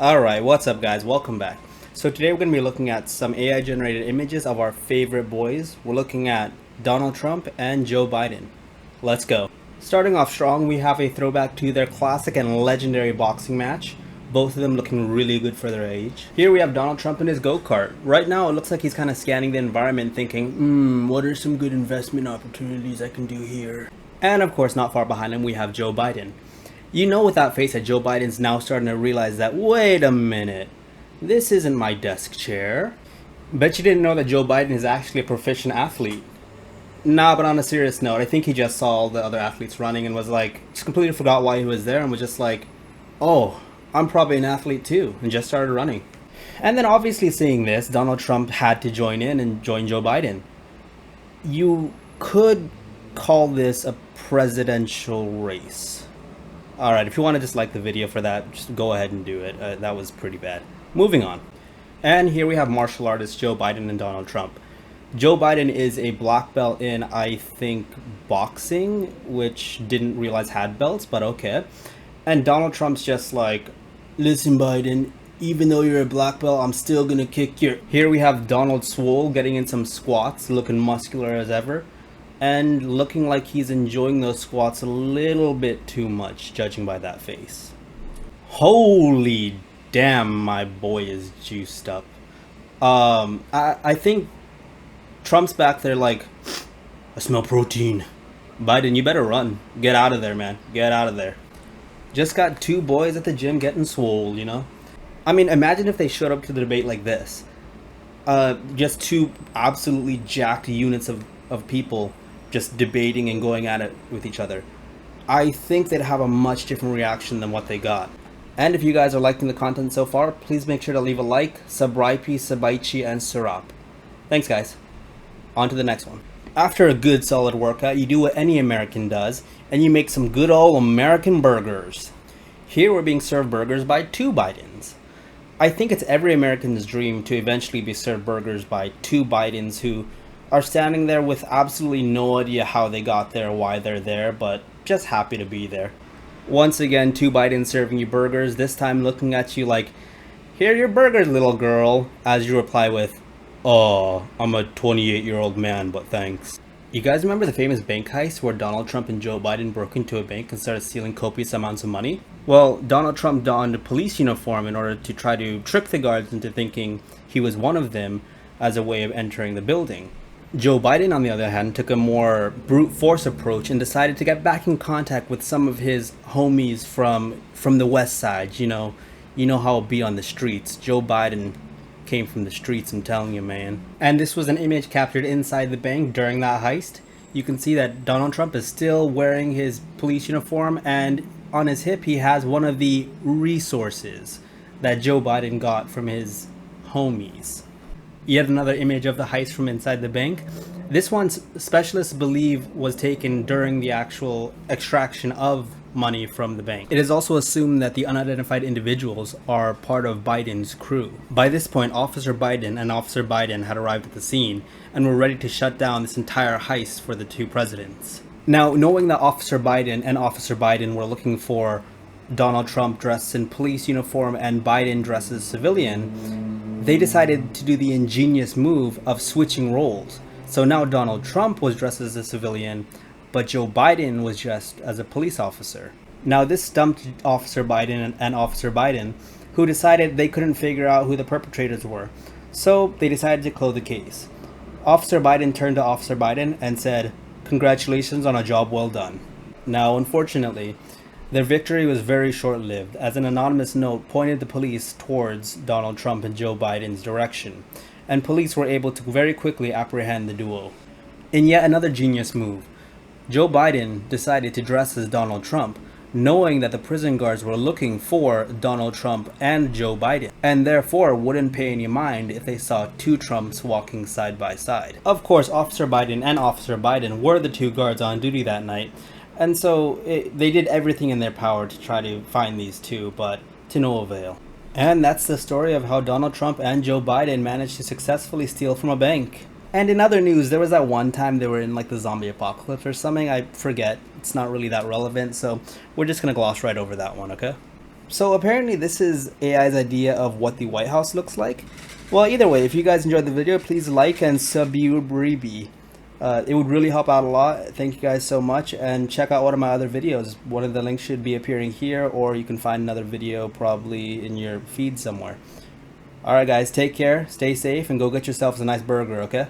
Alright, what's up guys? Welcome back. So today we're going to be looking at some AI generated images of our favorite boys. We're looking at Donald Trump and Joe Biden. Let's go. Starting off strong, we have a throwback to their classic and legendary boxing match. Both of them looking really good for their age. Here we have Donald Trump in his go-kart. Right now it looks like he's kind of scanning the environment thinking, what are some good investment opportunities I can do here? And of course, not far behind him we have Joe Biden. You know with that face that Joe Biden's now starting to realize that, wait a minute, this isn't my desk chair. Bet you didn't know that Joe Biden is actually a proficient athlete. Nah, but on a serious note, I think he just saw all the other athletes running and was like, just completely forgot why he was there and was just like, oh, I'm probably an athlete too, and just started running. And then obviously seeing this, Donald Trump had to join in and join Joe Biden. You could call this a presidential race. Alright, if you want to dislike the video for that, just go ahead and do it. That was pretty bad. Moving on. And here we have martial artists Joe Biden and Donald Trump. Joe Biden is a black belt in, I think, boxing, which didn't realize had belts, but okay. And Donald Trump's just like, listen Biden, even though you're a black belt, I'm still gonna kick your... Here we have Donald Swole getting in some squats, looking muscular as ever. And looking like he's enjoying those squats a little bit too much, judging by that face. Holy damn, my boy is juiced up. I think Trump's back there like, I smell protein. Biden, you better run. Get out of there, man. Get out of there. Just got two boys at the gym getting swole, you know? I mean, imagine if they showed up to the debate like this. Just two absolutely jacked units of people just debating and going at it with each other. I think they'd have a much different reaction than what they got. And if you guys are liking the content so far, please make sure to leave a like, subraipi, sabaichi, and surap. Thanks guys. On to the next one. After a good solid workout, you do what any American does, and you make some good old American burgers. Here we're being served burgers by two Bidens. I think it's every American's dream to eventually be served burgers by two Bidens who are standing there with absolutely no idea how they got there, why they're there, but just happy to be there. Once again, two Bidens serving you burgers, this time looking at you like, here are your burgers, little girl, as you reply with, oh, I'm a 28-year-old man, but thanks. You guys remember the famous bank heist where Donald Trump and Joe Biden broke into a bank and started stealing copious amounts of money? Well, Donald Trump donned a police uniform in order to try to trick the guards into thinking he was one of them as a way of entering the building. Joe Biden, on the other hand, took a more brute force approach and decided to get back in contact with some of his homies from the west side. You know how it'll be on the streets. Joe Biden came from the streets, I'm telling you, man. And this was an image captured inside the bank during that heist. You can see that Donald Trump is still wearing his police uniform, and on his hip he has one of the resources that Joe Biden got from his homies. Yet another image of the heist from inside the bank. This one, specialists believe, was taken during the actual extraction of money from the bank. It is also assumed that the unidentified individuals are part of Biden's crew. By this point, Officer Biden and Officer Biden had arrived at the scene and were ready to shut down this entire heist for the two presidents. Now, knowing that Officer Biden and Officer Biden were looking for Donald Trump dressed in police uniform and Biden dressed as civilian, they decided to do the ingenious move of switching roles. So now Donald Trump was dressed as a civilian, but Joe Biden was dressed as a police officer. Now this stumped Officer Biden and Officer Biden, who decided they couldn't figure out who the perpetrators were. So they decided to close the case. Officer Biden turned to Officer Biden and said, "Congratulations on a job well done." Now, unfortunately, their victory was very short-lived, as an anonymous note pointed the police towards Donald Trump and Joe Biden's direction, and police were able to very quickly apprehend the duo. In yet another genius move, Joe Biden decided to dress as Donald Trump, knowing that the prison guards were looking for Donald Trump and Joe Biden, and therefore wouldn't pay any mind if they saw two Trumps walking side by side. Of course, Officer Biden and Officer Biden were the two guards on duty that night, and so they did everything in their power to try to find these two, but to no avail. And that's the story of how Donald Trump and Joe Biden managed to successfully steal from a bank. And in other news, there was that one time they were in like the zombie apocalypse or something. I forget. It's not really that relevant, so we're just gonna gloss right over that one, okay? So apparently this is AI's idea of what the White House looks like. Well, either way, if you guys enjoyed the video, please like and subscribe. It would really help out a lot. Thank you guys so much, and check out one of my other videos. One of the links should be appearing here, or you can find another video probably in your feed somewhere. Alright guys, take care, stay safe, and go get yourselves a nice burger, okay?